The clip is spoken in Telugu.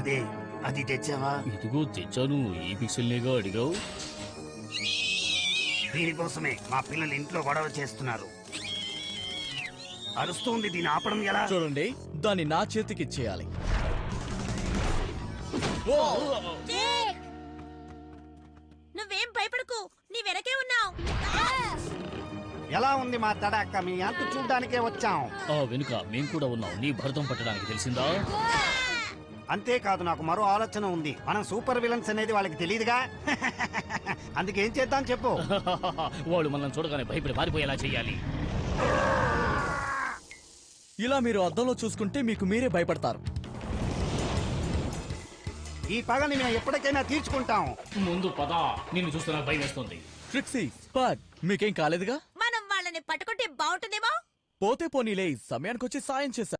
అదే అది తెచ్చావా? ఇదిగో తెచ్చాను. ఈ పిక్సెల్నేగా అడిగావు. దీనికోసమే మా పిల్లలు ఇంట్లో గొడవ చేస్తున్నారు. అరుస్తుంది, దీన్ని ఆపడం ఎలా? చూడండి, దాన్ని నా చేతికి ఇచ్చేయాలి. నువ్వేం భయపడకు, నీ వెనకే ఉన్నావు. ఎలా ఉంది మా తడాక్క? మీ అంతు చూడ్డానికే వచ్చాం. ఆ వెనుక మేం కూడా ఉన్నాం. నీ భరతం పట్టడానికి తెలిసిందా? అంతేకాదు, నాకు మరో ఆలోచన ఉంది. మనం సూపర్ విలన్స్ అనేది వాళ్ళకి తెలియదుగా. అందుకేం చేద్దాం చెప్పు. వాళ్ళు మనల్ని చూడగానే భయపడి మారిపోయేలా చెయ్యాలి. ఇలా మీరు అద్దంలో చూసుకుంటే మీకు మీరే భయపడతారు. ఈ పగని మేము ఎప్పటికైనా తీర్చుకుంటాం. ముందు పద, నిన్ను చూస్తే నాకు భయం వేస్తుంది. ట్రిక్సీ, స్పాట్, మీకేం కాలేదుగా? మనం వాళ్ళని పట్టుకుంటే బాగుంటుందేమో. పోతే పోనీలే, సమయానికి వచ్చి సాయం చేశా.